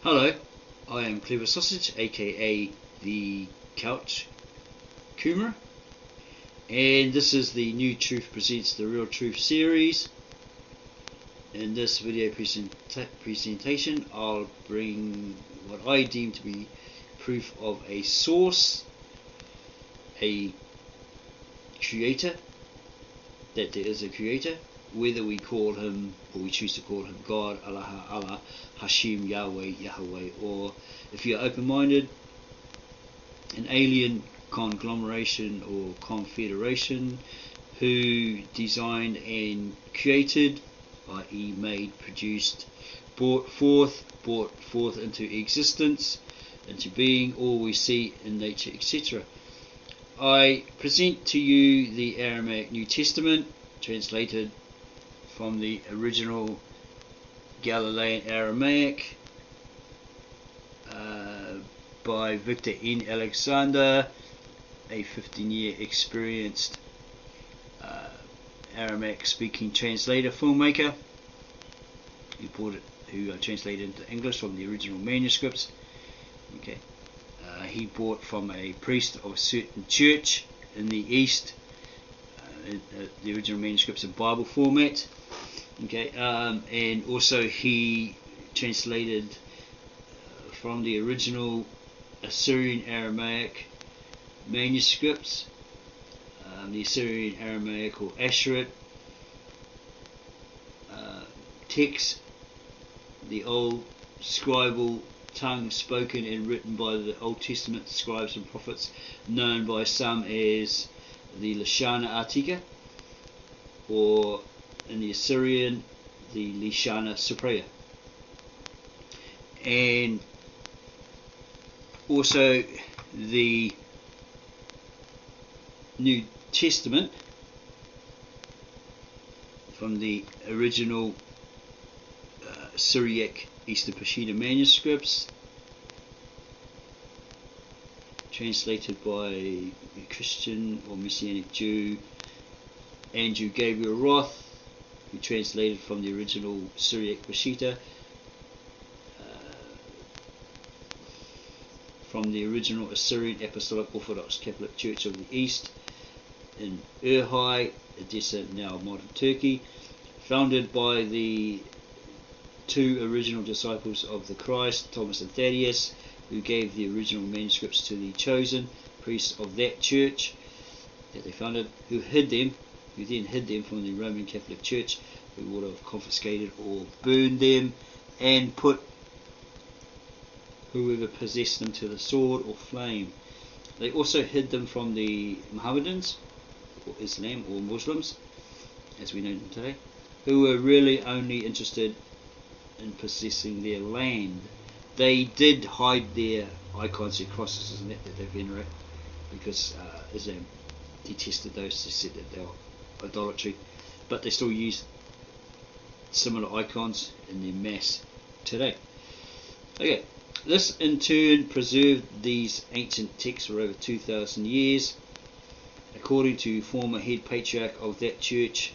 Hello, I am Clever Sausage, aka the Couch Coomer, and this is the New Truth Presents the Real Truth series. In this video presentation, I'll bring what I deem to be proof of a source, a creator, that there is a creator, whether we call him, or we choose to call him God, Allah, Hashim, Yahweh, or if you're open-minded, an alien conglomeration or confederation who designed and created, i.e. made, produced, brought forth into existence, into being, all we see in nature, etc. I present to you the Aramaic New Testament, translated from the original Galilean Aramaic by Victor N. Alexander, a 15-year experienced Aramaic speaking translator filmmaker who translated into English from the original manuscripts. Okay, he bought from a priest of a certain church in the East the original manuscripts in Bible format. Okay, and also he translated from the original Assyrian Aramaic manuscripts, the Assyrian Aramaic or Asherit text, the old scribal tongue spoken and written by the Old Testament scribes and prophets, known by some as the Lashana Artika, or in the Assyrian, the Lishana Supriya. And also the New Testament from the original Syriac Eastern Peshitta manuscripts, translated by a Christian or Messianic Jew, Andrew Gabriel Roth, who translated from the original Syriac Peshitta, from the original Assyrian Apostolic Orthodox Catholic Church of the East in Urhai, Edessa, now modern Turkey, founded by the two original disciples of the Christ, Thomas and Thaddeus, who gave the original manuscripts to the chosen priests of that church that they founded, who then hid them from the Roman Catholic Church, who would have confiscated or burned them and put whoever possessed them to the sword or flame. They also hid them from the Mohammedans, or Islam, or Muslims, as we know them today, who were really only interested in possessing their land. They did hide their icons and crosses and that they venerate, because Islam detested those. They said that they were idolatry, but they still use similar icons in their mass today. Okay, this in turn preserved these ancient texts for over 2,000 years, according to former head patriarch of that church,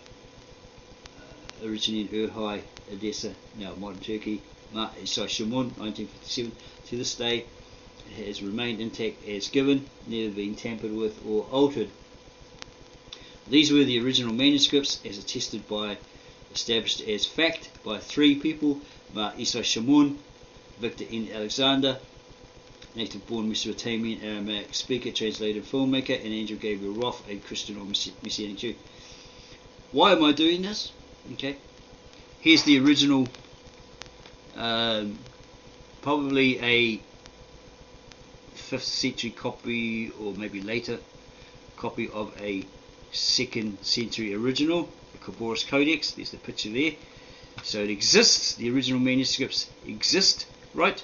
originally in Urhai, Edessa, now modern Turkey, Isai Shimon, 1957. To this day, it has remained intact as given, never been tampered with or altered. These were the original manuscripts, as attested by, established as fact by three people: Isai Shimon, Victor N. Alexander, native-born Mesopotamian Aramaic speaker, translator, filmmaker, and Andrew Gabriel Roth, a Christian or Messianic Jew. Why am I doing this? Okay, here's the original, probably a 5th century copy, or maybe later copy of a 2nd century original, the Khabouros Codex. There's the picture there. So it exists, the original manuscripts exist, right?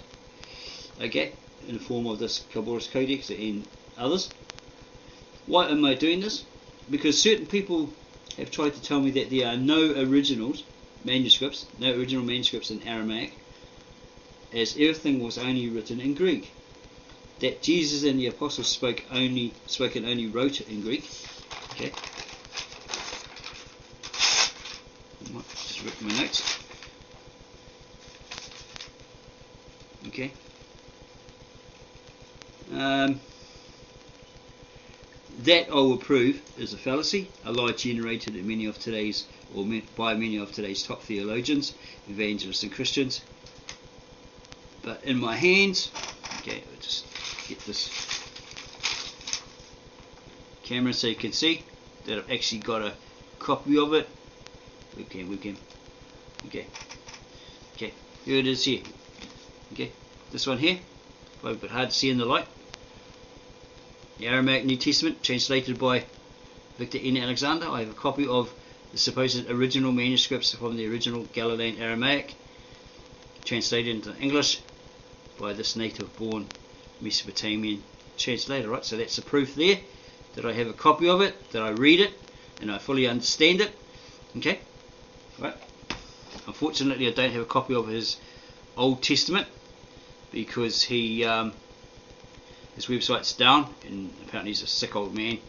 Okay, in the form of this Khabouros Codex and others. Why am I doing this? Because certain people have tried to tell me that there are no original manuscripts in Aramaic, as everything was only written in Greek. That Jesus and the apostles spoke and only wrote it in Greek. Okay. Just written my notes. Okay. That I will prove is a fallacy, a lie generated in many of today's, by many of today's top theologians, evangelists and Christians. But in my hands, okay, I'll just get this camera so you can see that I've actually got a copy of it. Okay, here it is here. Okay, this one here, probably a bit hard to see in the light. The Aramaic New Testament, translated by Victor N. Alexander. I have a copy of the supposed original manuscripts from the original Galilean Aramaic, translated into English by this native-born Mesopotamian translator. Right, so that's the proof there that I have a copy of it, that I read it, and I fully understand it. Okay, right. Unfortunately, I don't have a copy of his Old Testament because he his website's down, and apparently he's a sick old man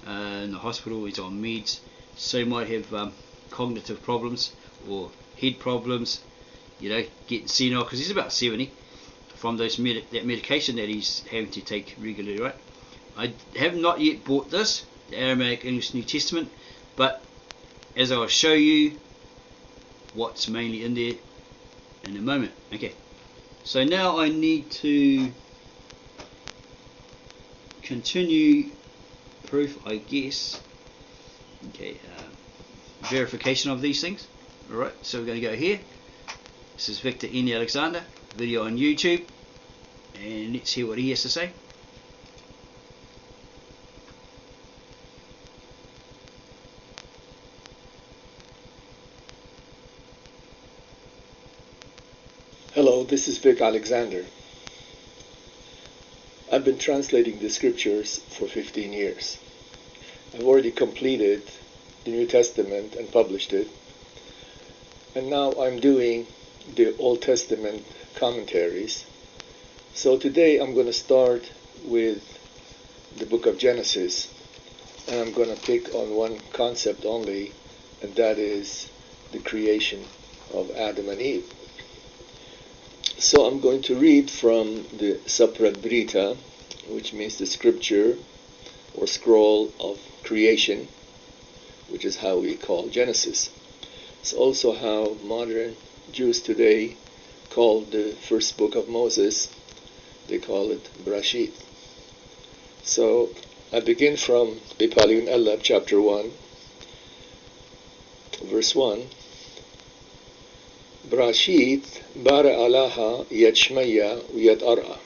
in the hospital. He's on meds, so he might have cognitive problems or head problems, you know, getting senile because he's about 70 from those that medication that he's having to take regularly. Right, I have not yet bought this, the Aramaic English New Testament, but as I'll show you what's mainly in there in a moment. Okay, so now I need to continue proof, I guess. Okay, verification of these things. Alright, so we're going to go here. This is Victor N. Alexander, video on YouTube, and let's hear what he has to say. Hello, this is Vic Alexander. I've been translating the scriptures for 15 years. I've already completed the New Testament and published it. And now I'm doing the Old Testament commentaries. So today I'm going to start with the book of Genesis. And I'm going to pick on one concept only, and that is the creation of Adam and Eve. So I'm going to read from the Saprabrita, which means the scripture or scroll of creation, which is how we call Genesis. It's also how modern Jews today call the first book of Moses. They call it Brashit. So I begin from Bipaliun Elab, chapter 1, verse 1. Brashit bara alaha yad shmaya yad ara.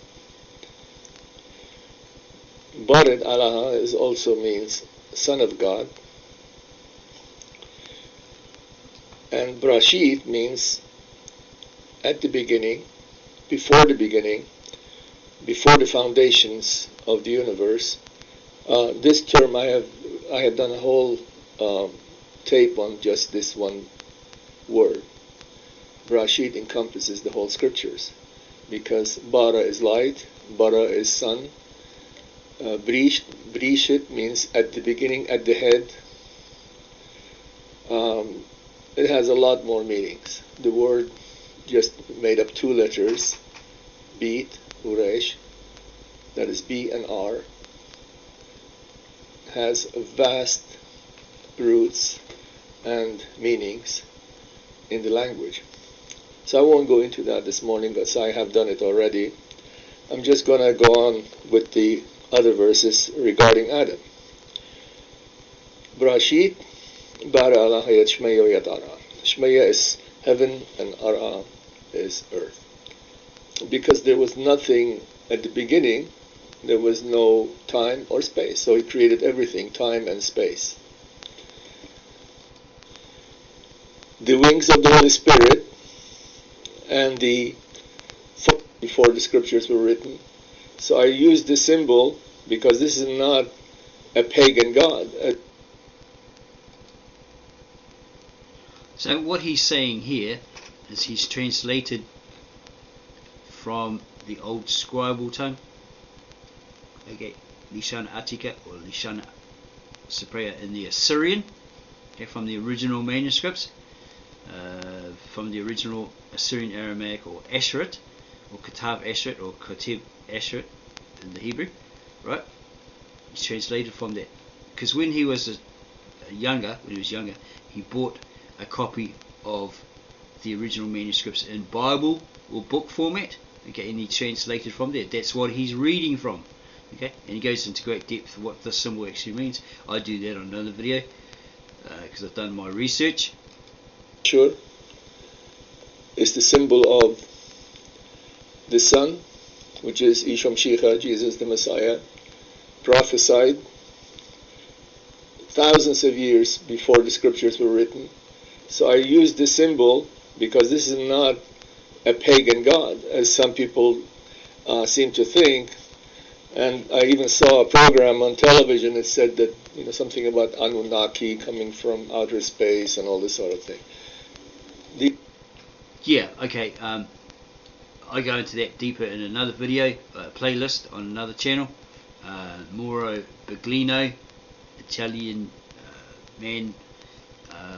Bared alaha is also means son of God, and Brashit means at the beginning, before the foundations of the universe. This term I have done a whole tape on just this one word. Brashit encompasses the whole scriptures, because bara is light, bara is sun, brishit means at the beginning, at the head. It has a lot more meanings. The word just made up two letters, beat, uresh, that is B and R, has vast roots and meanings in the language. So I won't go into that this morning because I have done it already. I'm just going to go on with the other verses regarding Adam. Brashit bara Allah yad shmaya yad ara. Shmaya is heaven and ara is earth. Because there was nothing at the beginning, there was no time or space. So he created everything, time and space. The wings of the Holy Spirit and the before the scriptures were written. So I use this symbol because this is not a pagan god. So what he's saying here is he's translated from the old scribal tongue, okay, Lishana Attica or Lishana Cypriot in the Assyrian, okay, from the original manuscripts, from the original Assyrian Aramaic or Asherit, or Katav Asheret, or Kotib Asheret in the Hebrew, right? It's translated from that. Because when he was younger, he bought a copy of the original manuscripts in Bible or book format, okay, and he translated from there. That's what he's reading from, okay, and he goes into great depth of what this symbol actually means. I do that on another video because I've done my research. Sure, is the symbol of the Son, which is Isham Shicha, Jesus the Messiah, prophesied thousands of years before the scriptures were written. So I use this symbol because this is not a pagan god, as some people seem to think. And I even saw a program on television that said that, something about Anunnaki coming from outer space and all this sort of thing. Yeah, okay. I go into that deeper in another video, playlist on another channel. Mauro Baglino, Italian man,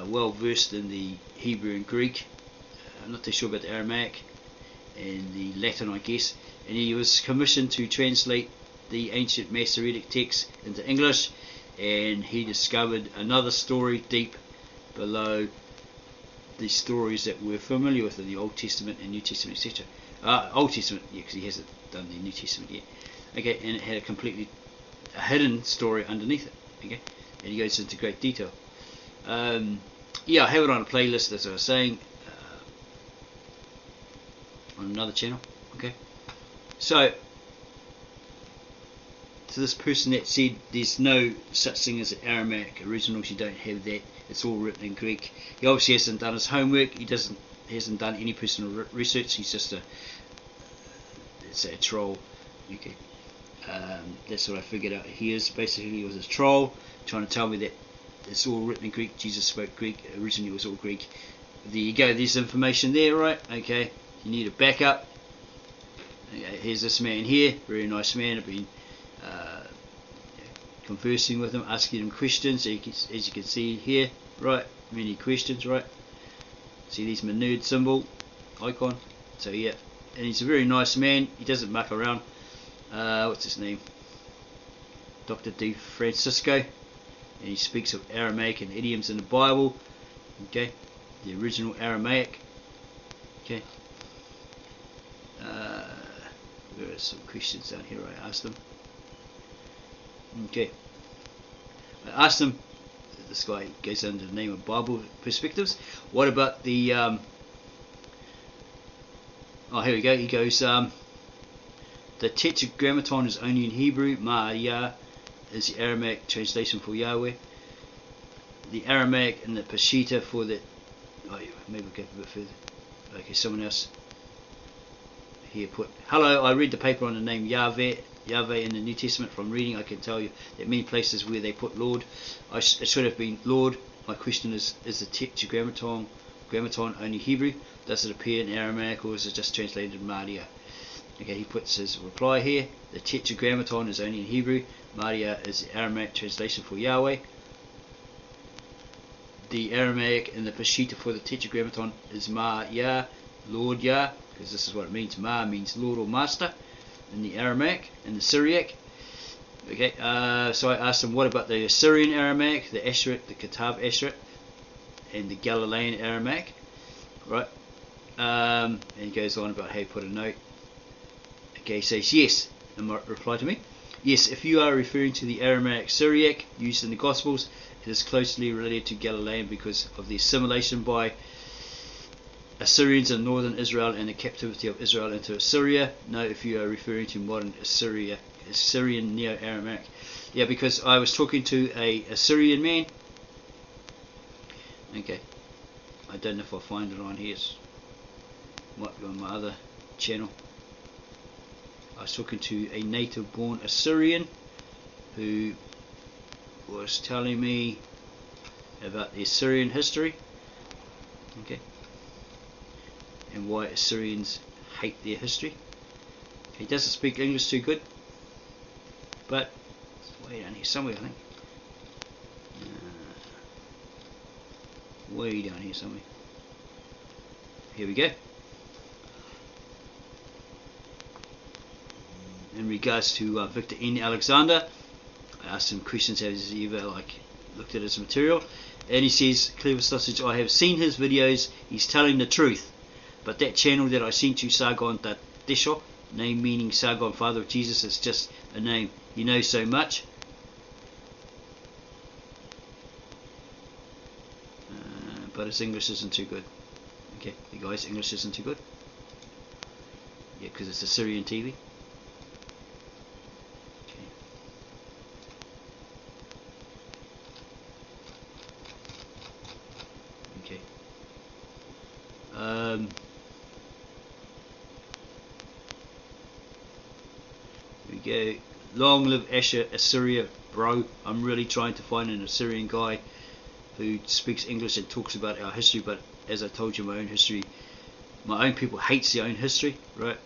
well versed in the Hebrew and Greek. I'm not too sure about the Aramaic and the Latin, I guess. And he was commissioned to translate the ancient Masoretic texts into English, and he discovered another story deep below the stories that we're familiar with in the Old Testament and New Testament, etc. Old Testament, yeah, because he hasn't done the New Testament yet. Okay, and it had a hidden story underneath it. Okay, and he goes into great detail. Yeah, I have it on a playlist, as I was saying, on another channel. Okay, so to this person that said there's no such thing as an Aramaic originals, you don't have that, it's all written in Greek. He obviously hasn't done his homework. He hasn't done any personal research. He's just a troll. Okay, that's what I figured out. He was a troll trying to tell me that it's all written in Greek. Jesus spoke Greek. Originally it was all Greek. There you go. There's information there, right? Okay. You need a backup. Okay, here's this man here. Very nice man. I've been conversing with him, asking him questions. As you can see here, right? Many questions, right? See this nerd symbol, icon. So yeah, and he's a very nice man. He doesn't muck around. What's his name? Dr. DeFrancisco, and he speaks of Aramaic and idioms in the Bible. Okay, the original Aramaic. Okay. There are some questions down here I asked him. Okay. I asked him, this guy goes under the name of Bible Perspectives, what about the, oh here we go, he goes, the Tetragrammaton is only in Hebrew, Ma'Yah is the Aramaic translation for Yahweh, the Aramaic and the Peshitta for the, oh yeah, maybe we'll go a bit further. Okay, someone else here put, hello, I read the paper on the name Yahweh in the New Testament. From reading, I can tell you that many places where they put Lord, it should have been Lord. My question is the Tetragrammaton only Hebrew? Does it appear in Aramaic, or is it just translated in Maria? Okay, he puts his reply here. The Tetragrammaton is only in Hebrew. Maria is the Aramaic translation for Yahweh. The Aramaic and the Peshitta for the Tetragrammaton is Ma Yah, Lord Yah, because this is what it means. Ma means Lord or Master in the Aramaic and the Syriac. Okay, so I asked him, what about the Assyrian Aramaic, the Asheret, the Katav Asheret, and the Galilean Aramaic, right? And he goes on about how he put a note. Okay, he says yes. And my reply to me, yes, if you are referring to the Aramaic Syriac used in the Gospels, it is closely related to Galilean because of the assimilation by Assyrians in northern Israel and the captivity of Israel into Assyria. No, if you are referring to modern Assyrian Neo-Aramaic. Yeah, because I was talking to a Assyrian man. Okay, I don't know if I'll find it on here. It might be on my other channel. I was talking to a native-born Assyrian who was telling me about the Assyrian history. Okay. And why Assyrians hate their history. He doesn't speak English too good, but it's way down here somewhere, I think. Way down here somewhere. Here we go. in regards to Victor N. Alexander. I asked him questions, has he ever looked at his material, and he says, Clever Sausage, I have seen his videos, he's telling the truth, but that channel that I sent you, Sargon Desho, name meaning Sargon, father of Jesus, is just a name. You know so much. But his English isn't too good. Okay, the guy's English isn't too good. Yeah, because it's a Syrian TV. Okay. Here we go. Long live Asher, Assyria, bro. I'm really trying to find an Assyrian guy who speaks English and talks about our history, but as I told you, my own people hates their own history, right?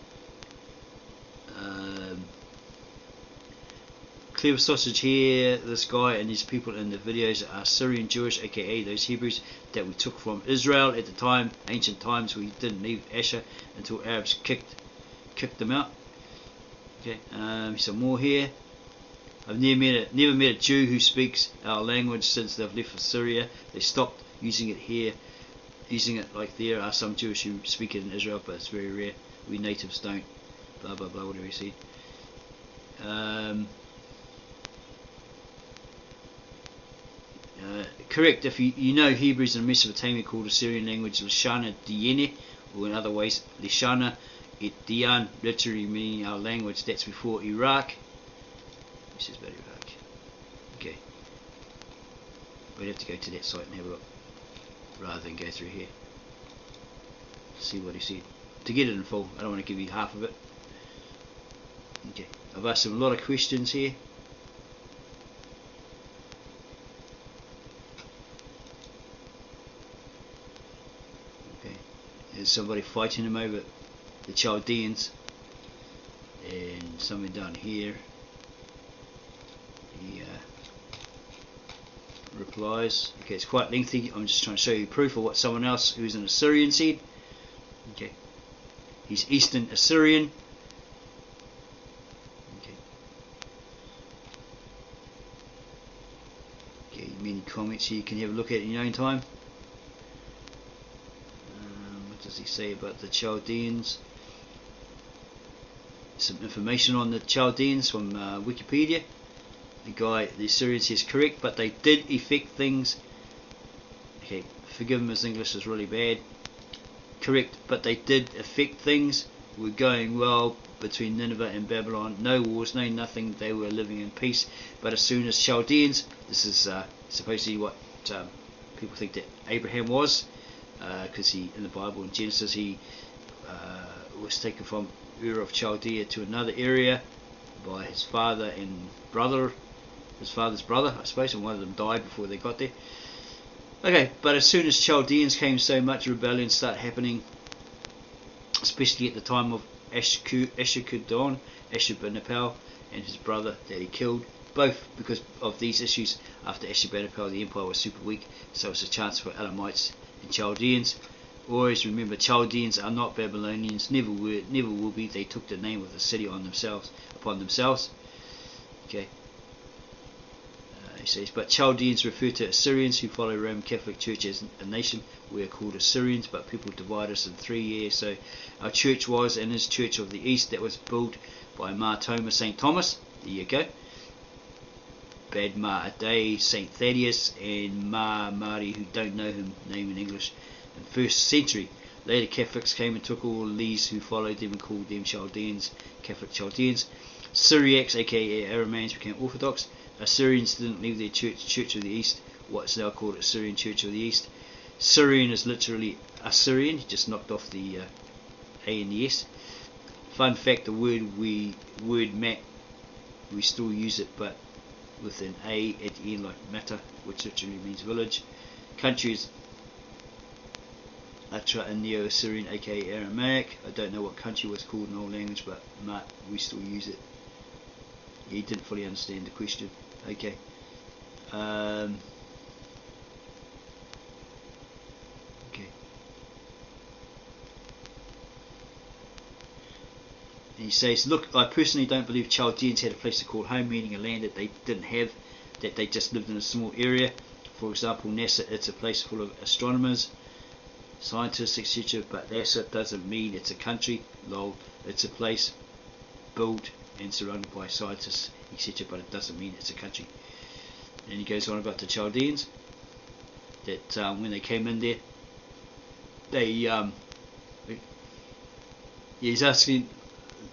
Clever Sausage here, this guy and these people in the videos are Syrian Jewish, aka those Hebrews that we took from Israel at the time, ancient times. We didn't leave Asher until Arabs kicked them out. Okay, some more here. I've never met a Jew who speaks our language since they've left for Syria. They stopped using it here, using it like there are some Jewish who speak it in Israel, but it's very rare. We natives don't. Blah blah blah. Whatever you see. Correct. If you know Hebrews in Mesopotamia called Assyrian language Lishana Diene, or in other ways Lishana et Dian, literally meaning our language. That's before Iraq. This is about Iraq. Okay. We'd have to go to that site and have a look, rather than go through here. See what he said. To get it in full, I don't want to give you half of it. Okay. I've asked him a lot of questions here. Okay. There's somebody fighting him over the Chaldeans, and something down here. He replies. Okay, it's quite lengthy. I'm just trying to show you proof of what someone else who's an Assyrian said. Okay, he's Eastern Assyrian. Okay. Okay, many comments here you can have a look at in your own time. What does he say about the Chaldeans? Some information on the Chaldeans from Wikipedia. The Assyrian says correct, but they did effect things. Okay, forgive him, his English is really bad. Correct, but they did affect things. We're going well between Nineveh and Babylon. No wars, no nothing. They were living in peace. But as soon as Chaldeans, this is supposedly what people think that Abraham was, because he in the Bible in Genesis he was taken from Ur of Chaldea to another area by his father and brother. His father's brother, I suppose, and one of them died before they got there. Okay, but as soon as Chaldeans came, so much rebellion started happening, especially at the time of Ashur-Dagon, Ashurbanipal, and his brother that he killed, both because of these issues. After Ashurbanipal, the empire was super weak, so it's a chance for Elamites and Chaldeans. Always remember, Chaldeans are not Babylonians, never will be. They took the name of the city upon themselves. Okay. He says, but Chaldeans refer to Assyrians who follow Roman Catholic Church as a nation. We are called Assyrians, but people divide us in 3 years. So our church was and is Church of the East, that was built by Mar Thoma St. Thomas. There you go. Bad Mar Adai, St. Thaddeus, and Mar Mari, who don't know him, name in English, in 1st century. Later Catholics came and took all these who followed them and called them Chaldeans, Catholic Chaldeans. Syriacs, aka Aramaics, became Orthodox. Assyrians didn't leave their Church of the East, what's now called Assyrian Church of the East. Syrian is literally Assyrian, he just knocked off the A and the S. Fun fact, the word map, we still use it, but with an A at the end, like Mata, which literally means village. Countries, Atra and Neo-Assyrian, aka Aramaic. I don't know what country was called in old language, but we still use it. He didn't fully understand the question. Okay. Okay. And he says, look, I personally don't believe Chaldeans had a place to call home, meaning a land that they didn't have, that they just lived in a small area. For example, NASA, it's a place full of astronomers, scientists, etc. But NASA doesn't mean it's a country. Lol, it's a place built and surrounded by scientists, etc. But it doesn't mean it's a country. And he goes on about the Chaldeans, that when they came in there, they he's asking,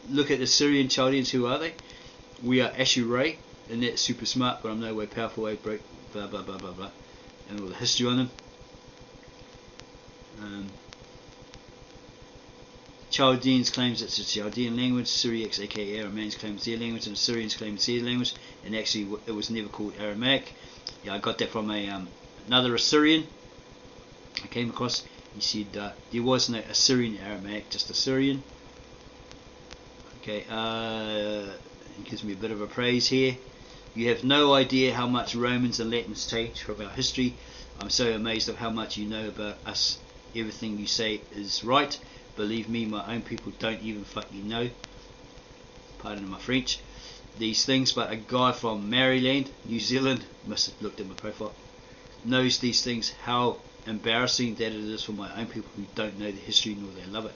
look at the Syrian Chaldeans, who are they? We are Ashurai, and that's super smart, but I'm no way powerful, broke, blah blah blah blah blah, and all the history on them. Chaldeans claims it's a Chaldean language, Syriacs aka Aramaics claim it's their language, and Syrians claim it's their language, and actually it was never called Aramaic. Yeah, I got that from another Assyrian I came across. He said there was no Assyrian Aramaic, just Assyrian. Okay, he gives me a bit of a praise here. You have no idea how much Romans and Latins changed from our history. I'm so amazed of how much you know about us. Everything you say is right. Believe me, my own people don't even fucking know. Pardon my French. These things, but a guy from Maryland, New Zealand, must have looked at my profile, knows these things. How embarrassing that it is for my own people who don't know the history nor they love it.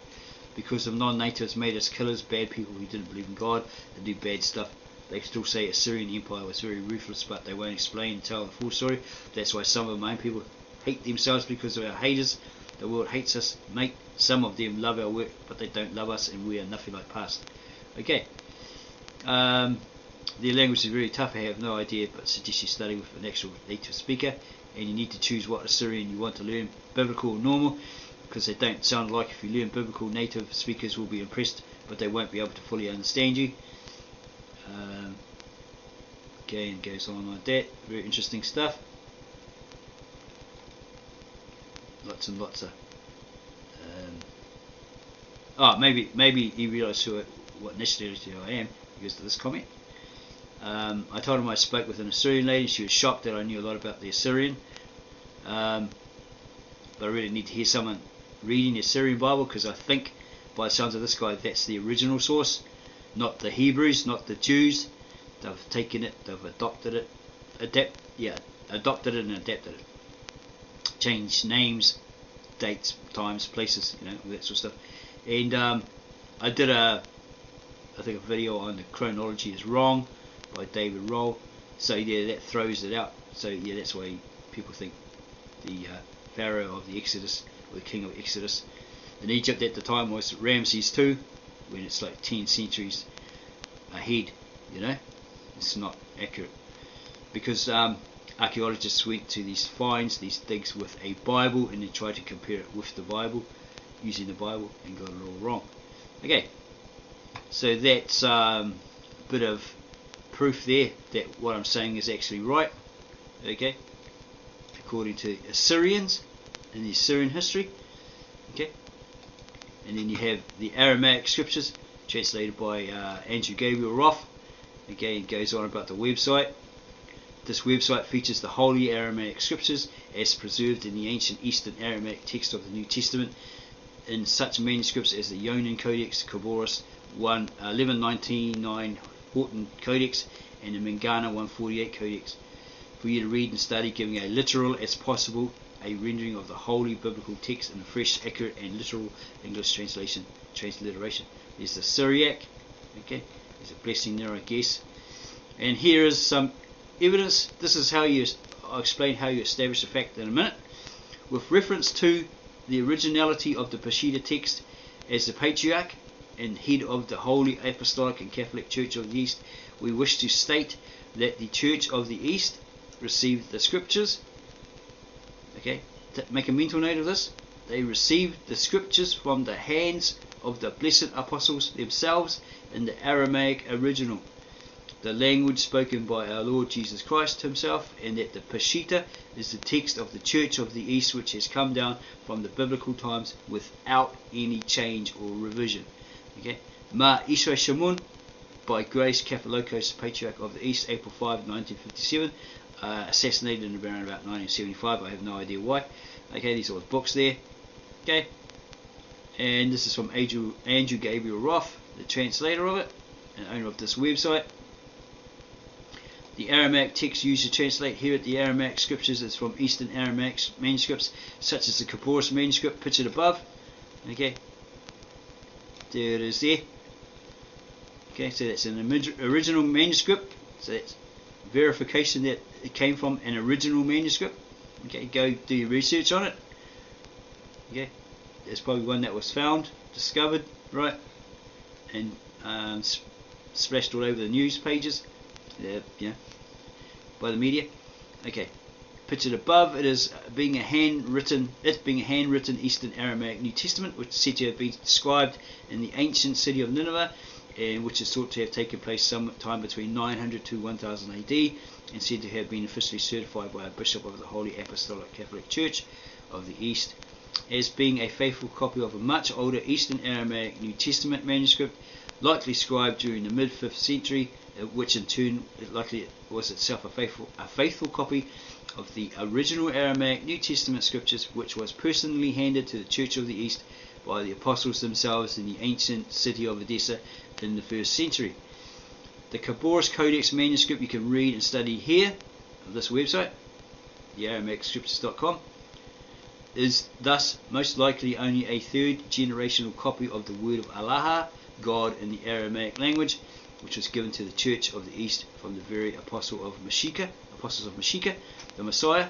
Because of non-natives made us killers, bad people who didn't believe in God and do bad stuff. They still say Assyrian Empire was very ruthless, but they won't explain and tell the full story. That's why some of my own people hate themselves, because of our haters. The world hates us, mate. Some of them love our work, but they don't love us, and we are nothing like past. Okay. Their language is very tough. I have no idea, but suggest you study with an actual native speaker, and you need to choose what Assyrian you want to learn, biblical or normal, because they don't sound like. If you learn biblical, native speakers will be impressed, but they won't be able to fully understand you. Okay, and goes on like that. Very interesting stuff. Lots and lots of. Maybe he realised what nationality I am because of this comment. I told him I spoke with an Assyrian lady. She was shocked that I knew a lot about the Assyrian. But I really need to hear someone reading the Assyrian Bible, because I think, by the sounds of this guy, that's the original source, not the Hebrews, not the Jews. They've taken it, they've adopted it, adopted it and adapted it. Changed names, dates, times, places, all that sort of stuff. And I did I think a video on the chronology is wrong by David Roll. So yeah, that throws it out. So yeah, that's why people think the Pharaoh of the Exodus, or the king of Exodus in Egypt at the time, was Ramses II, when it's like 10 centuries ahead. It's not accurate, because archaeologists went to these finds, these digs with a Bible, and they tried to compare it with the Bible, using the Bible, and got it all wrong. Okay, so that's a bit of proof there that what I'm saying is actually right. Okay, according to Assyrians in the Assyrian history. Okay, and then you have the Aramaic scriptures translated by Andrew Gabriel Roth. Again, it goes on about the website. This website features the Holy Aramaic Scriptures as preserved in the ancient Eastern Aramaic text of the New Testament, in such manuscripts as the Ionan Codex, Koboros 1199 Horton Codex, and the Mangana 148 Codex, for you to read and study, giving a literal as possible a rendering of the holy biblical text in a fresh, accurate, and literal English transliteration. There's the Syriac. Okay, there's a blessing there, I guess. And here is some evidence. This is how I'll explain how you establish a fact in a minute. With reference to the originality of the Peshitta text, as the Patriarch and head of the Holy Apostolic and Catholic Church of the East, we wish to state that the Church of the East received the Scriptures. Okay, make a mental note of this. They received the Scriptures from the hands of the blessed apostles themselves in the Aramaic original, the language spoken by our Lord Jesus Christ himself, and that the Peshitta is the text of the Church of the East, which has come down from the biblical times without any change or revision. Okay, Ma Israel Shamun, by Grace Catholicos, Patriarch of the East, April 5, 1957, assassinated in around about 1975. I have no idea why. Okay, these are all the books there. Okay, and this is from Andrew Gabriel Roth, the translator of it and owner of this website. The Aramaic text used to translate here at the Aramaic scriptures is from Eastern Aramaic manuscripts, such as the Khabouris manuscript pictured above. Okay, there it is there. Okay, so that's an original manuscript. So that's verification that it came from an original manuscript. Okay, go do your research on it. Okay, there's probably one that was found, discovered, right, and splashed all over the news pages, by the media. Okay, pictured above, it is being a handwritten Eastern Aramaic New Testament, which is said to have been inscribed in the ancient city of Nineveh, and which is thought to have taken place sometime between 900 to 1000 AD, and said to have been officially certified by a bishop of the Holy Apostolic Catholic Church of the East as being a faithful copy of a much older Eastern Aramaic New Testament manuscript, likely scribed during the mid-5th century, which in turn likely was itself a faithful copy of the original Aramaic New Testament scriptures, which was personally handed to the Church of the East by the apostles themselves in the ancient city of Edessa in the 1st century. The Khabouris Codex manuscript you can read and study here on this website, the AramaicsCrypts.com, is thus most likely only a 3rd generational copy of the word of Allah, God, in the Aramaic language, which was given to the Church of the East from the very apostles of Meshicha, the Messiah,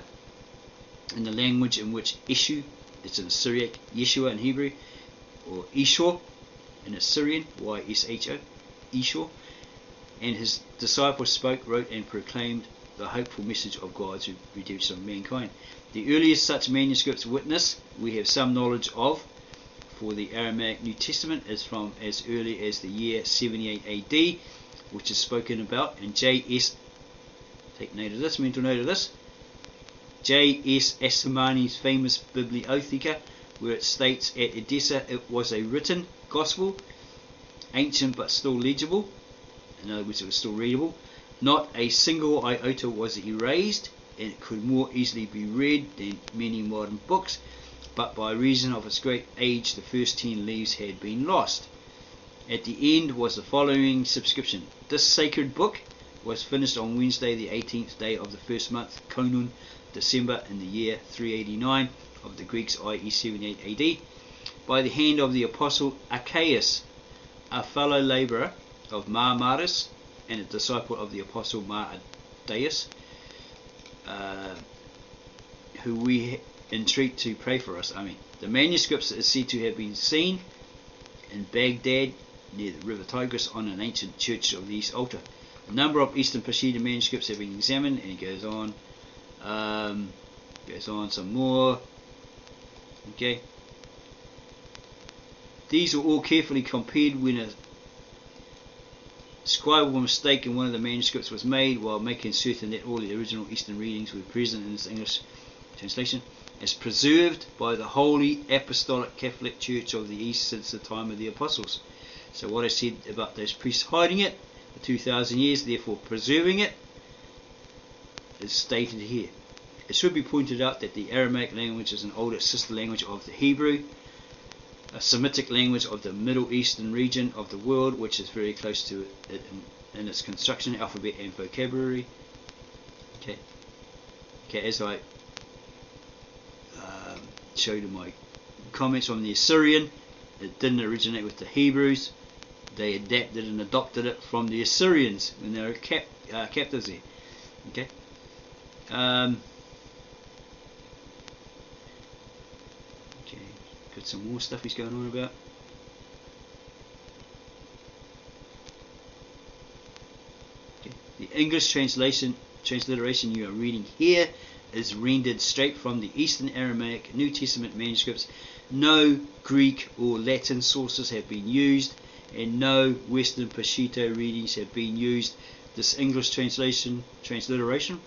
in the language in which Eshu, it's in Syriac, Yeshua in Hebrew, or Ishor in Assyrian, Y-S-H-O, Ishor, and his disciples spoke, wrote, and proclaimed the hopeful message of God's redemption of mankind. The earliest such manuscripts witness we have some knowledge of for the Aramaic New Testament is from as early as the year 78 AD, which is spoken about in J.S. Take note of this, mental note of this. J.S. Asmani's famous Bibliotheca, where it states at Edessa it was a written gospel, ancient but still legible. In other words, it was still readable. Not a single iota was erased, and it could more easily be read than many modern books, but by reason of its great age the first 10 leaves had been lost. At the end was the following subscription: this sacred book was finished on Wednesday the 18th day of the first month, Conun, December, in the year 389 of the Greeks, i.e. 78 AD, by the hand of the apostle Achaeus, a fellow labourer of Marmaris and a disciple of the apostle Maradaeus, who we entreat to pray for us. The manuscripts is said to have been seen in Baghdad near the river Tigris on an ancient Church of the East altar. A number of Eastern Peshitta manuscripts have been examined, and it goes on some more. Okay, these were all carefully compared when a scribal mistake in one of the manuscripts was made, while making certain that all the original Eastern readings were present in this English translation, as preserved by the Holy Apostolic Catholic Church of the East since the time of the Apostles. So what I said about those priests hiding it for 2,000 years, therefore preserving it, is stated here. It should be pointed out that the Aramaic language is an older sister language of the Hebrew, a Semitic language of the Middle Eastern region of the world, which is very close to it in its construction, alphabet, and vocabulary. Okay, as I showed in my comments on the Assyrian, it didn't originate with the Hebrews. They adapted and adopted it from the Assyrians when they were captives there. Okay. Got some more stuff he's going on about. Okay. The English transliteration you are reading here is rendered straight from the Eastern Aramaic New Testament manuscripts. No Greek or Latin sources have been used, and no Western Peshitta readings have been used. This English transliteration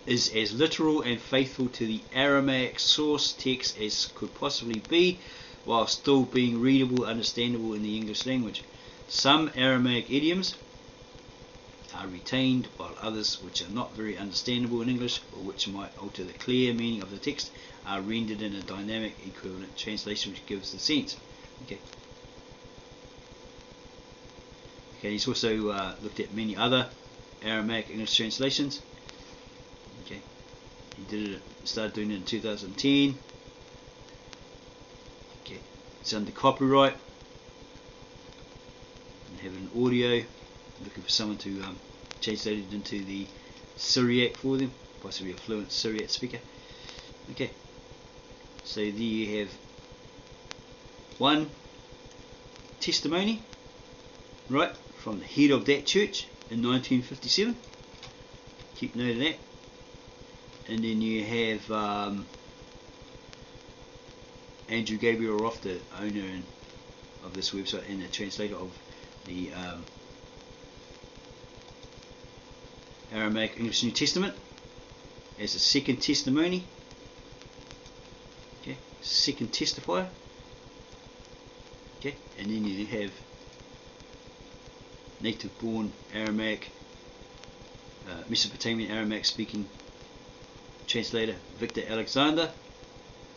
is as literal and faithful to the Aramaic source text as could possibly be, while still being readable and understandable in the English language. Some Aramaic idioms are retained, while others which are not very understandable in English, or which might alter the clear meaning of the text, are rendered in a dynamic equivalent translation which gives the sense. Okay. Okay, he's also looked at many other Aramaic English translations. Okay, he started doing it in 2010. Okay, it's under copyright. And have an audio. Looking for someone to translate it into the Syriac for them, possibly a fluent Syriac speaker. Okay, so there you have one testimony, right, from the head of that church in 1957. Keep note of that. And then you have Andrew Gabriel Roth, the owner of this website and the translator of the Aramaic English New Testament, as a second testimony. Okay, second testifier. Okay, and then you have native born Aramaic, Mesopotamian Aramaic speaking translator Victor Alexander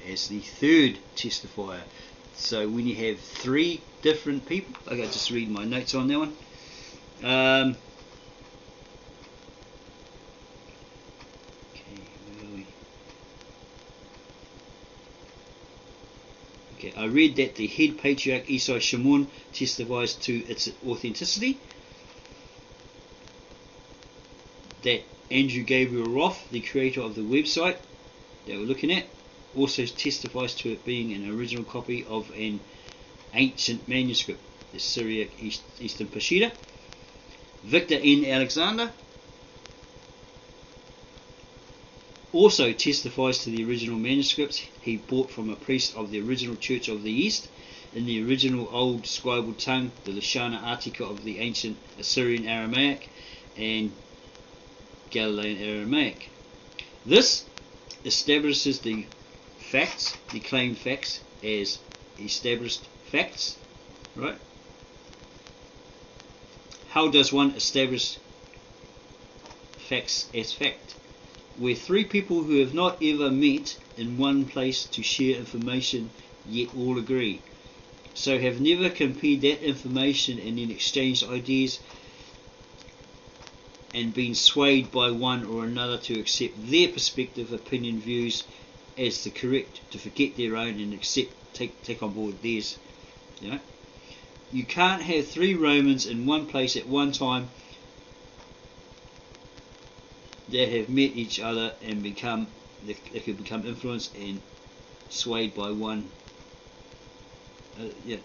as the third testifier. So when you have three different people, okay, I'll just read my notes on that one. Okay, I read that the head patriarch Esai Shimon testifies to its authenticity. That Andrew Gabriel Roth, the creator of the website that we're looking at, also testifies to it being an original copy of an ancient manuscript, the Syriac Eastern Peshitta. Victor N. Alexander also testifies to the original manuscripts he bought from a priest of the original Church of the East in the original old scribal tongue, the Lashana Artica of the ancient Assyrian Aramaic and Galilean Aramaic. This establishes the facts, the claimed facts, as established facts, right? How does one establish facts as fact? Where three people who have not ever met in one place to share information yet all agree, so have never compared that information and then exchanged ideas and been swayed by one or another to accept their perspective, opinion, views as the correct, to forget their own and take on board theirs. You know, you can't have three Romans in one place at one time that have met each other and they could become influenced and swayed by one. You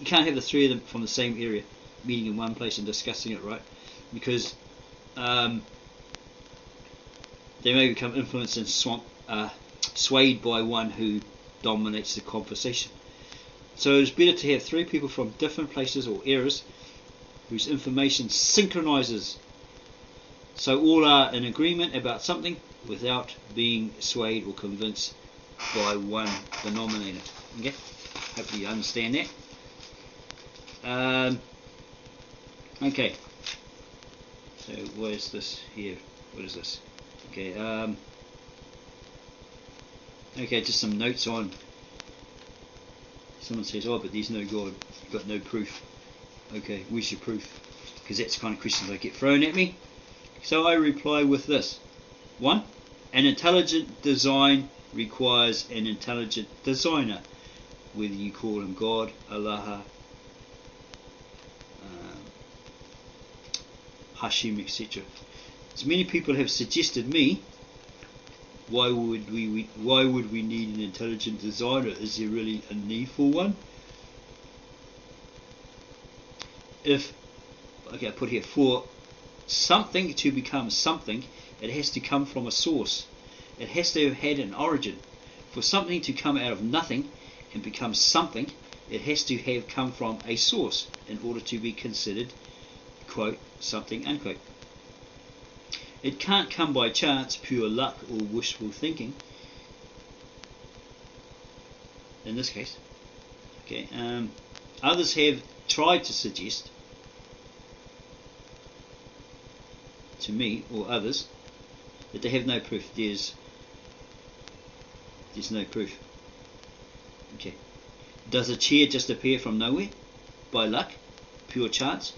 can't have the three of them from the same area meeting in one place and discussing it, right? Because they may become influenced and swayed by one who dominates the conversation. So it's better to have three people from different places or eras whose information synchronizes, so all are in agreement about something without being swayed or convinced by one denominator. Okay, hopefully you understand that. Okay, so where's this here? What is this? Okay, okay, just some notes on. Someone says, oh, but there's no God, you've got no proof. Okay, where's your proof? Because that's the kind of questions I get thrown at me. So I reply with this. 1. An intelligent design requires an intelligent designer, whether you call him God, Allah, Hashem, etc. As many people have suggested me, why would we need an intelligent designer? Is there really a need for one? I put here, for something to become something, it has to come from a source. It has to have had an origin. For something to come out of nothing and become something, it has to have come from a source in order to be considered, quote, something, unquote. It can't come by chance, pure luck, or wishful thinking. In this case, okay. Others have tried to suggest to me or others, that they have no proof. There's no proof. Okay. Does a chair just appear from nowhere? By luck? Pure chance?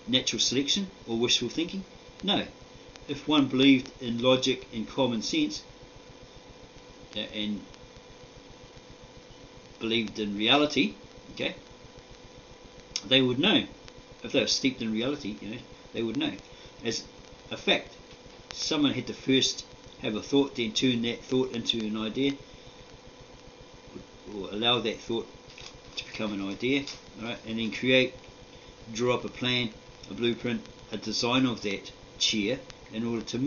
Natural selection? Or wishful thinking? No. If one believed in logic and common sense, and believed in reality, okay, they would know. If they were steeped in reality, they would know. As a fact, someone had to first have a thought, then turn that thought into an idea, or allow that thought to become an idea, right? And then draw up a plan, a blueprint, a design of that chair in order to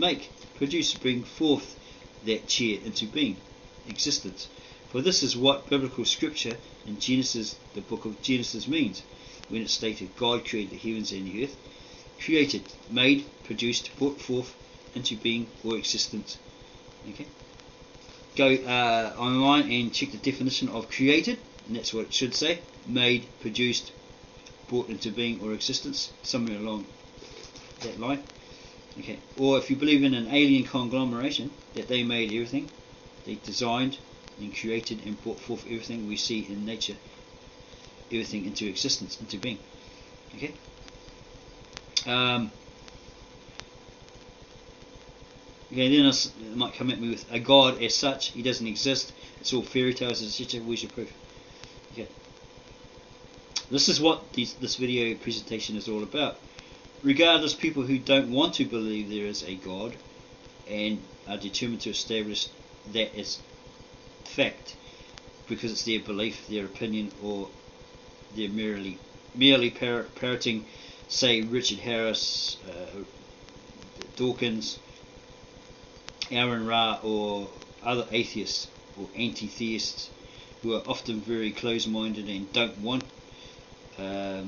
bring forth that chair into being, existence. For this is what biblical scripture in Genesis, the book of Genesis, means when it stated God created the heavens and the earth. Created, made, produced, brought forth into being or existence. Okay. Go online and check the definition of created, and that's what it should say: made, produced, brought into being or existence, somewhere along that line. Okay. Or if you believe in an alien conglomeration, that they made everything, they designed and created and brought forth everything we see in nature, everything into existence, into being. Okay. Okay, then it might come at me with a God as such. He doesn't exist. It's all fairy tales, etc. Where's your proof? Okay. This is what this video presentation is all about. Regardless, people who don't want to believe there is a God and are determined to establish that as fact because it's their belief, their opinion, or they're merely parroting, say, Richard Harris, Dawkins, Aaron Ra, or other atheists or anti-theists who are often very close-minded and don't want a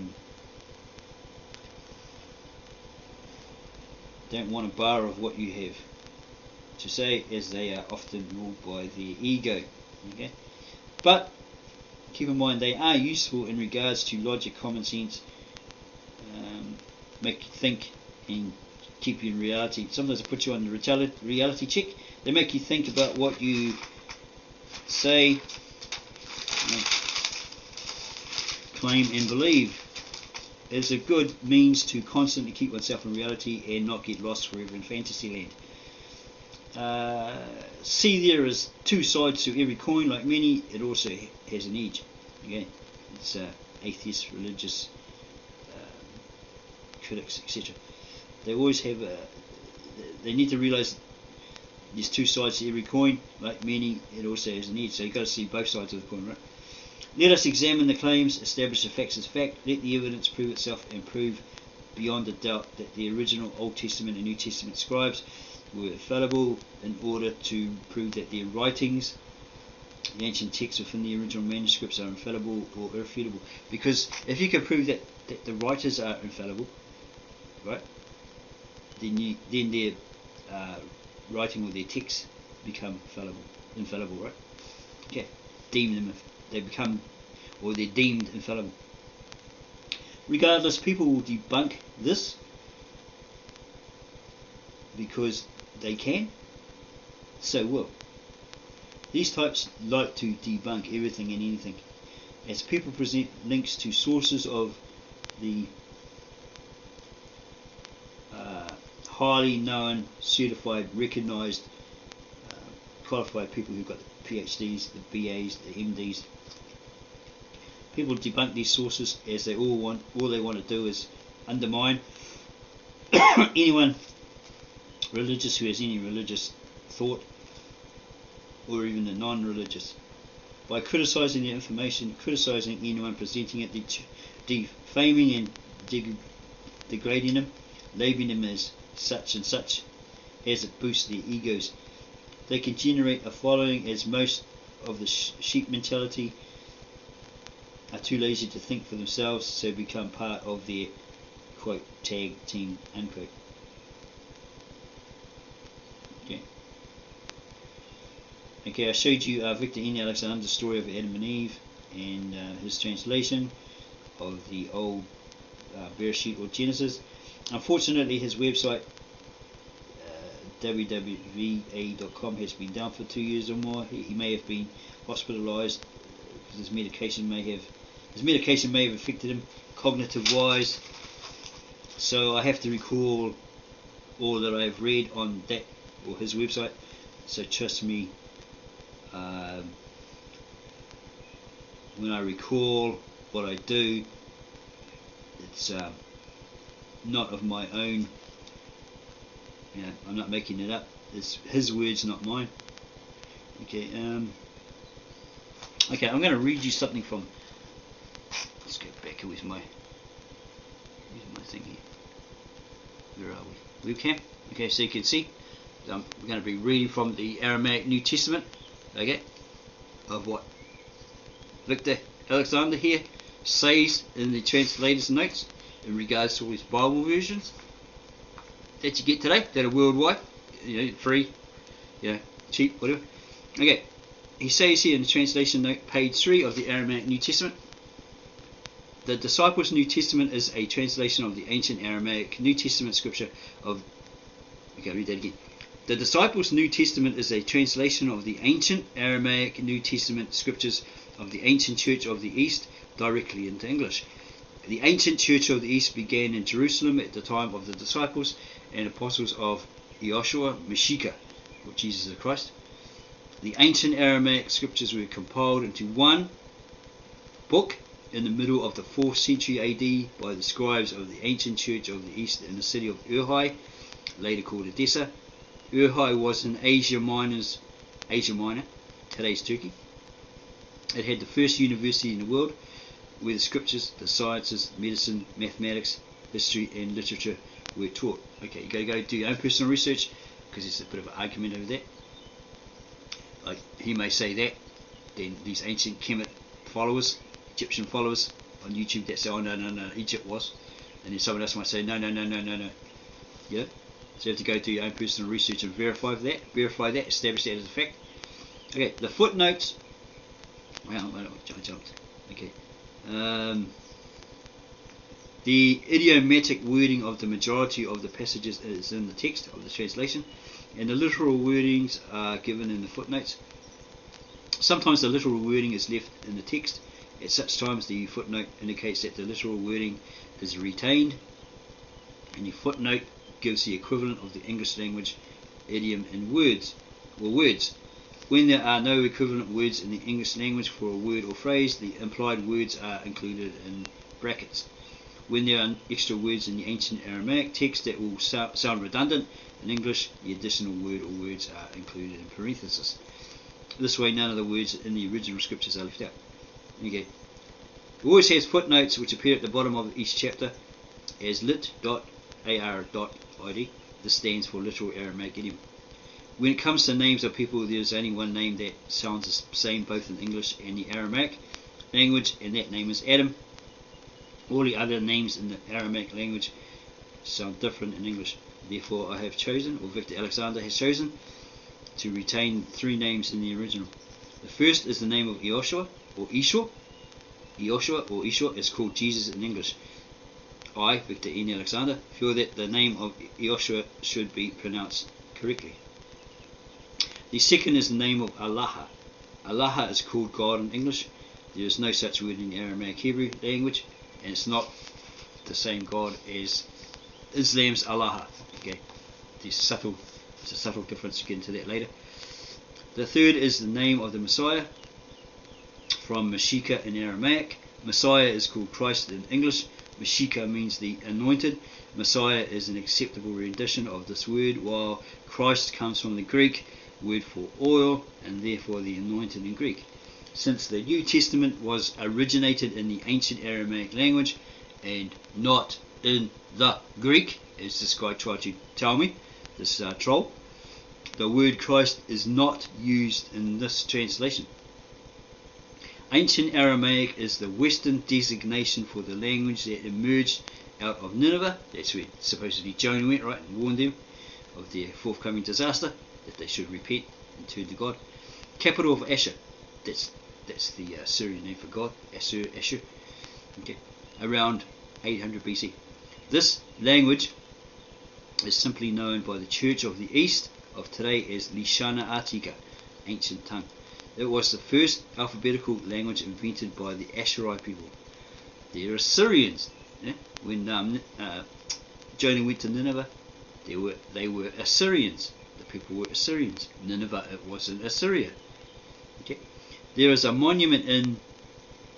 bar of what you have to say, as they are often ruled by their ego. Okay, but keep in mind they are useful in regards to logic, common sense, make you think and keep you in reality. Sometimes they put you on the reality check. They make you think about what you say, claim and believe. It's a good means to constantly keep oneself in reality and not get lost forever in fantasy land. See, there is two sides to every coin. Like many, it also has an edge. Okay, it's atheists, religious, critics, etc. They always have they need to realize there's two sides to every coin. Like many, it also has an edge. So you've got to see both sides of the coin, right? Let us examine the claims, establish the facts as fact, let the evidence prove itself, and prove beyond a doubt that the original Old Testament and New Testament scribes were infallible, in order to prove that their writings, the ancient texts within the original manuscripts, are infallible or irrefutable. Because if you can prove that the writers are infallible, right, then their writing or their texts become infallible, right? Okay, deem them if they become, or they're deemed infallible. Regardless, people will debunk this because they can, so will. These types like to debunk everything and anything, as people present links to sources of the highly known, certified, recognized, qualified people who've got the PhDs, the BAs, the MDs. People debunk these sources as all they want to do is undermine anyone religious who has any religious thought, or even the non-religious, by criticizing their information, criticizing anyone presenting it, defaming and degrading them, labeling them as such and such, as it boosts their egos. They can generate a following, as most of the sheep mentality are too lazy to think for themselves, so become part of their, quote, tag team, unquote. Okay, I showed you Victor N. Alexander's story of Adam and Eve and his translation of the old Bereshit or Genesis. Unfortunately, his website www.va.com has been down for 2 years or more. He may have been hospitalised because his medication may have affected him cognitive wise. So I have to recall all that I've read on that or his website. So trust me, when I recall what I do, it's not of my own. I'm not making it up. It's his words, not mine. Okay. Okay. I'm going to read you something from. Let's go back. Where's my thing here? Where are we? Webcam. Okay, so you can see. We're going to be reading from the Aramaic New Testament. Okay. Of what Victor Alexander here says in the translator's notes in regards to his Bible versions that you get today, that are worldwide, free, cheap, whatever. Okay, he says here in the translation note, page 3 of the Aramaic New Testament, the Disciples' New Testament is a translation of the ancient Aramaic New Testament scripture of. Okay, read that again. The Disciples' New Testament is a translation of the ancient Aramaic New Testament scriptures of the ancient Church of the East directly into English. The ancient Church of the East began in Jerusalem at the time of the disciples and apostles of Yeshua Meshicha, or Jesus the Christ. The ancient Aramaic scriptures were compiled into one book in the middle of the 4th century AD by the scribes of the ancient Church of the East in the city of Urhai, later called Edessa. Urhai was in Asia Minor, today's Turkey. It had the first university in the world where the scriptures, the sciences, medicine, mathematics, history and literature were taught. Okay, you got to go do your own personal research because there's a bit of an argument over that. Like he may say that, then these ancient Kemet followers, Egyptian followers on YouTube that say, oh no, Egypt was, and then someone else might say no. Yeah. So you have to go do your own personal research and verify that, establish that as a fact. Okay, the footnotes. Well, I jumped. Okay. The idiomatic wording of the majority of the passages is in the text of the translation, and the literal wordings are given in the footnotes. Sometimes the literal wording is left in the text. At such times, the footnote indicates that the literal wording is retained, and the footnote gives the equivalent of the English language idiom in words. When there are no equivalent words in the English language for a word or phrase, the implied words are included in brackets. When there are extra words in the ancient Aramaic text that will sound redundant in English, the additional word or words are included in parentheses. This way, none of the words in the original scriptures are left out. Okay. It always has footnotes which appear at the bottom of each chapter as lit.ar.id. This stands for literal Aramaic idiom. When it comes to names of people, there's only one name that sounds the same both in English and the Aramaic language, and that name is Adam. All the other names in the Aramaic language sound different in English. Therefore, I have chosen, or Victor Alexander has chosen, to retain 3 names in the original. The first is the name of Yeshua, or Ishua. Yeshua, or Ishua, is called Jesus in English. I, Victor N. Alexander, feel that the name of Yeshua should be pronounced correctly. The second is the name of Allah. Allah is called God in English. There is no such word in the Aramaic Hebrew language, and it's not the same God as Islam's Allah. Okay, it's a subtle difference. We'll get into that later. The third is the name of the Messiah, from Meshicha in Aramaic. Messiah is called Christ in English. Meshicha means the anointed. Messiah is an acceptable rendition of this word, while Christ comes from the Greek word for oil, and therefore the anointed in Greek. Since the New Testament was originated in the ancient Aramaic language and not in the Greek, as this guy tried to tell me, this troll, the word Christ is not used in this translation. Ancient Aramaic is the Western designation for the language that emerged out of Nineveh. That's where supposedly Jonah went, right, and warned them of their forthcoming disaster, that they should repent and turn to God. Capital of Ashur, that's the Syrian name for God, Ashur. Okay, around 800 BC. This language is simply known by the Church of the East of today as Lishana Atika, ancient tongue. It was the first alphabetical language invented by the Assyrian people. The Assyrians, when Jonah went to Nineveh, they were Assyrians. The people were Assyrians. Nineveh, it was in Assyria. Okay. There is a monument in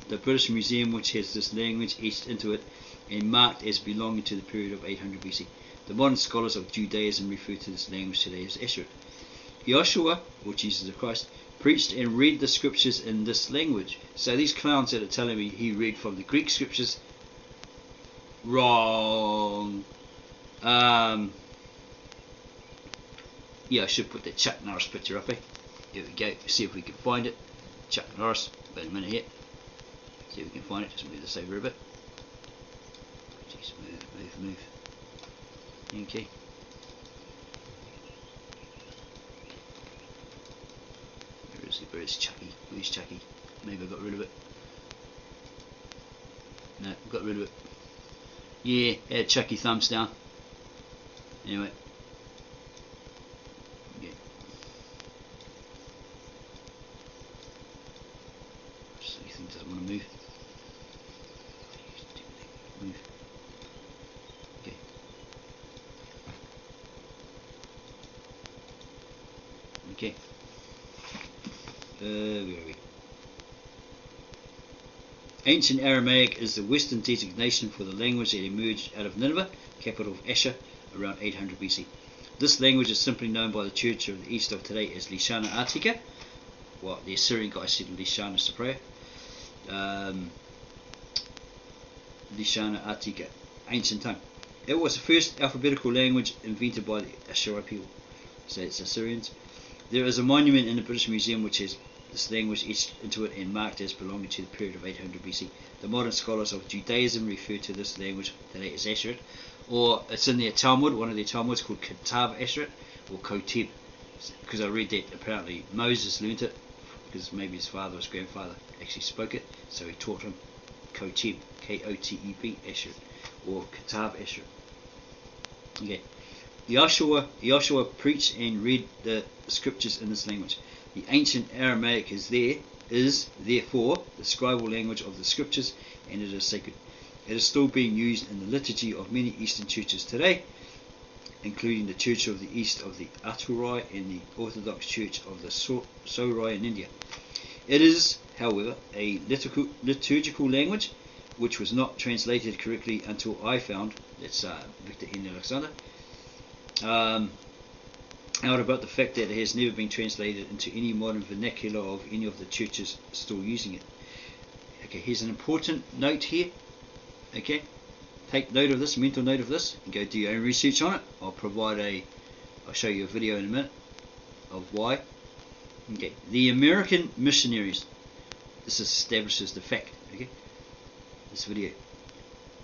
the British Museum which has this language etched into it and marked as belonging to the period of 800 BC. The modern scholars of Judaism refer to this language today as Assyrian. Joshua, or Jesus the Christ, preached and read the scriptures in this language. So these clowns that are telling me he read from the Greek scriptures, wrong. Yeah, I should put that Chuck Norris picture up, Here we go, see if we can find it. Chuck Norris, wait a minute here. See if we can find it, just move this over a bit. Jeez, move. Okay. Where is Chucky? Where's Chucky? Maybe I got rid of it. No, got rid of it. Yeah, had Chucky thumbs down. Anyway. Yeah. Just anything doesn't want to move. Move. Okay. Okay. Where are we? Ancient Aramaic is the Western designation for the language that emerged out of Nineveh, capital of Asher, around 800 BC. This language is simply known by the Church of the East of today as Lishana Atika. Well, the Assyrian guy said Lishana Saprea. Lishana Atika, ancient tongue. It was the first alphabetical language invented by the Assyrian people. So it's Assyrians. There is a monument in the British Museum which has this language etched into it and marked as belonging to the period of 800 BC. The modern scholars of Judaism refer to this language today as Assyrian, or it's in their Talmud, one of their Talmuds called Ketav Assyrian, or Kotib, because I read that apparently Moses learnt it, because maybe his father or his grandfather actually spoke it, so he taught him Kotib, K-O-T-E-B Assyrian, or Ketav Assyrian. Okay. Joshua preached and read the scriptures in this language. The ancient Aramaic is therefore the scribal language of the scriptures, and it is sacred. It is still being used in the liturgy of many Eastern churches today, including the Church of the East of the Aturai and the Orthodox Church of the Sorai in India. It is, however, a liturgical language which was not translated correctly until I found, that's Victor N. Alexander, out about the fact that it has never been translated into any modern vernacular of any of the churches still using it. Okay, here's an important note here. Okay, take note of this, mental note of this, and go do your own research on it. I'll show you a video in a minute of why. Okay, the American missionaries, this establishes the fact, okay, this video.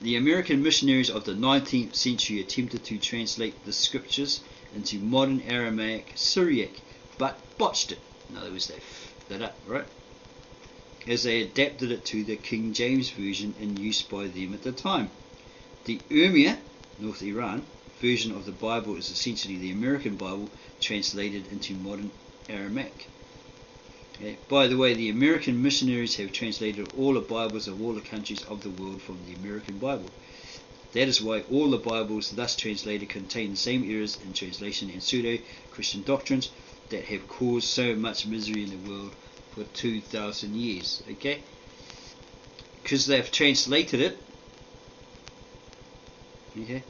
The American missionaries of the 19th century attempted to translate the scriptures into modern Aramaic Syriac, but botched it. In other words, they f***ed it up, right? As they adapted it to the King James Version in use by them at the time. The Urmia, North Iran, version of the Bible is essentially the American Bible translated into modern Aramaic. Okay. By the way, the American missionaries have translated all the Bibles of all the countries of the world from the American Bible. That is why all the Bibles thus translated contain the same errors in translation and pseudo-Christian doctrines that have caused so much misery in the world for 2,000 years. Okay? Because they've translated it. Okay?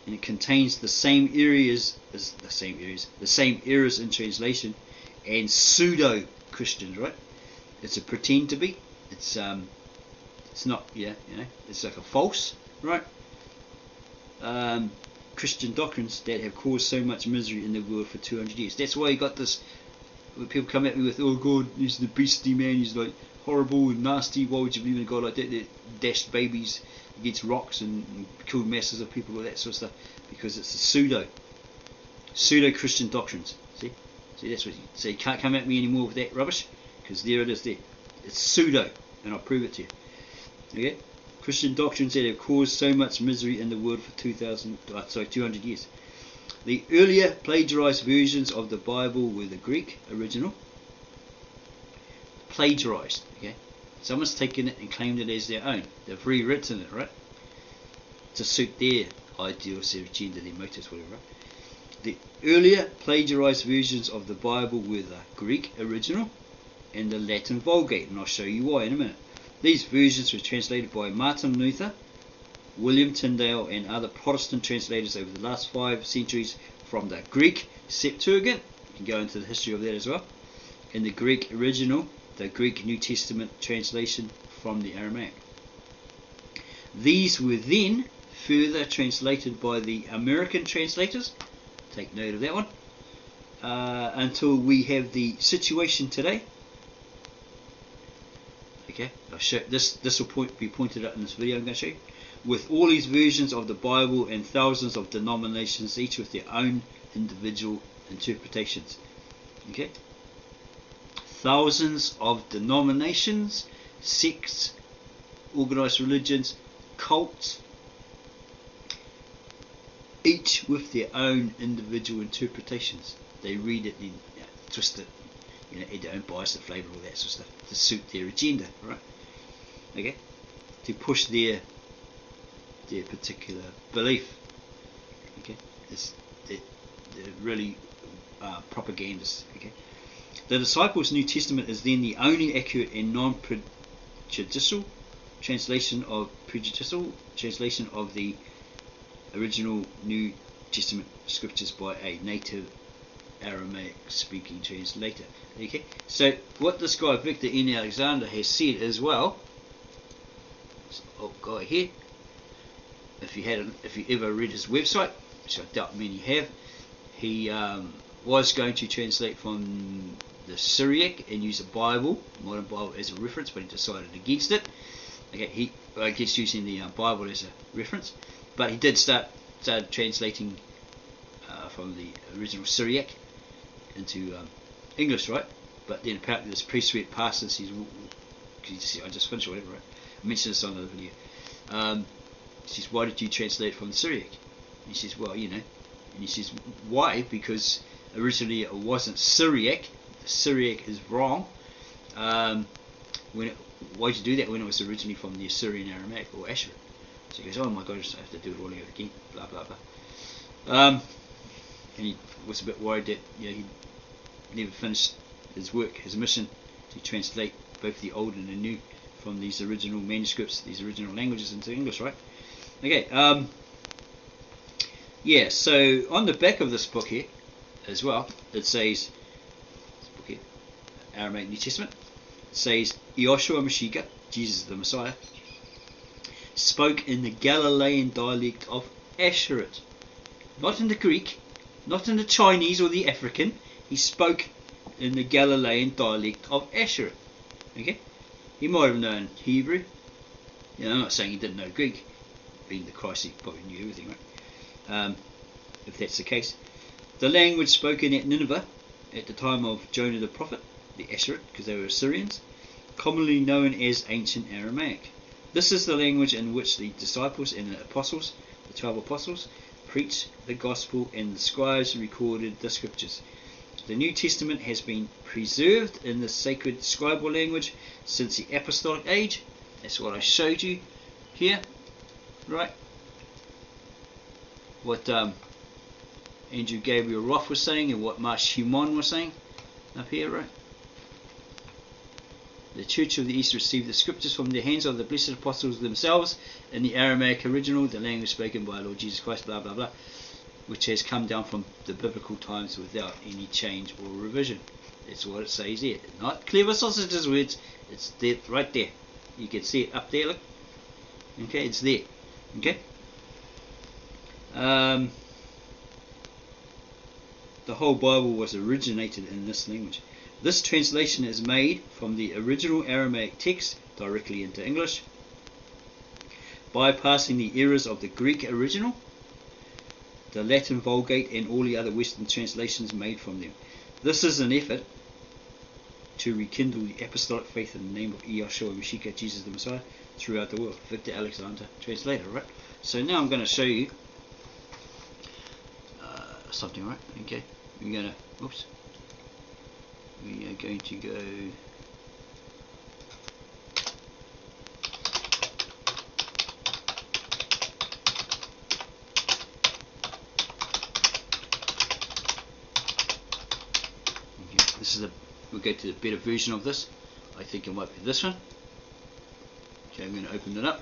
And it contains the same errors in translation and pseudo-Christians, right? It's a pretend to be. It's not, it's like a false, right? Christian doctrines that have caused so much misery in the world for 200 years. That's why you got this, when people come at me with, oh God, he's the beastie man, he's like horrible and nasty, why would you believe in a God like that, that dashed babies against rocks and killed masses of people, all that sort of stuff, because it's a pseudo-Christian doctrines. See, that's what so you can't come at me anymore with that rubbish, because there it is there. It's pseudo, and I'll prove it to you. Okay? Christian doctrines that have caused so much misery in the world for 200 years. The earlier plagiarized versions of the Bible were the Greek original. Plagiarized, okay? Someone's taken it and claimed it as their own. They've rewritten it, right? To suit their ideals, their agenda, their motives, whatever, right? The earlier plagiarized versions of the Bible were the Greek original and the Latin Vulgate, and I'll show you why in a minute. These versions were translated by Martin Luther, William Tyndale, and other Protestant translators over the last 5 centuries from the Greek Septuagint. You can go into the history of that as well. And the Greek original, the Greek New Testament translation from the Aramaic. These were then further translated by the American translators. Take note of that one. Until we have the situation today. Okay, I'll show this will be pointed out in this video I'm going to show you. With all these versions of the Bible and thousands of denominations, each with their own individual interpretations. Okay, thousands of denominations, sects, organized religions, cults, each with their own individual interpretations. They read it and twist it, add their own bias, the flavour, all that sort of stuff to suit their agenda, right? Okay, to push their particular belief. Okay, they're really propagandists. Okay, the Disciples' New Testament is then the only accurate and non-prejudicial translation of the original New Testament scriptures by a native Aramaic speaking translator. Okay, so what this guy Victor N. Alexander has said as well, guy here, if you ever read his website, which I doubt many have, he was going to translate from the Syriac and use a Bible, modern Bible, as a reference, but he decided against it. Okay, against using the Bible as a reference, but he did start translating from the original Syriac into English, right? But then apparently this priest passes, I just finished whatever, right? I mentioned this on the video. He says, why did you translate from the Syriac? And he says, well, and he says, why? Because originally it wasn't Syriac. The Syriac is wrong. Why'd you do that when it was originally from the Assyrian Aramaic or Asher? So he goes, oh my gosh, I have to do it all over again, blah blah blah. And he was a bit worried that he never finished his work, his mission to translate both the old and the new from these original manuscripts, these original languages into English, right? Okay, so on the back of this book here as well, it says, this book here, Aramaic New Testament, it says, Yahushua Mashiach, Jesus the Messiah, spoke in the Galilean dialect of Asherit. Not in the Greek, not in the Chinese or the African, he spoke in the Galilean dialect of Asherit. Okay? He might have known Hebrew. I'm not saying he didn't know Greek. Being the Christ, he probably knew everything, right? If that's the case. The language spoken at Nineveh at the time of Jonah the prophet, the Asherit, because they were Assyrians, commonly known as ancient Aramaic. This is the language in which the disciples and the apostles, the 12 apostles, preached the gospel, and the scribes recorded the scriptures. The New Testament has been preserved in the sacred scribal language since the apostolic age. That's what I showed you here, right? What Andrew Gabriel Roth was saying and what Marsh Humon was saying up here, right? The Church of the East received the scriptures from the hands of the blessed apostles themselves in the Aramaic original, the language spoken by Lord Jesus Christ, blah blah blah, which has come down from the biblical times without any change or revision. That's what it says there. Not clever sausages words. It's there, right there. You can see it up there. Look. Okay, it's there. Okay. The whole Bible was originated in this language. This translation is made from the original Aramaic text directly into English, bypassing the errors of the Greek original, the Latin Vulgate, and all the other Western translations made from them. This is an effort to rekindle the apostolic faith in the name of Yahushua Mashiach, Jesus the Messiah, throughout the world. Victor Alexander, translator, right? So now I'm going to show you something, right? Okay, we're going to, oops, we are going to go this is we'll go to the better version of this. I think it might be this one. Okay, I'm going to open it up.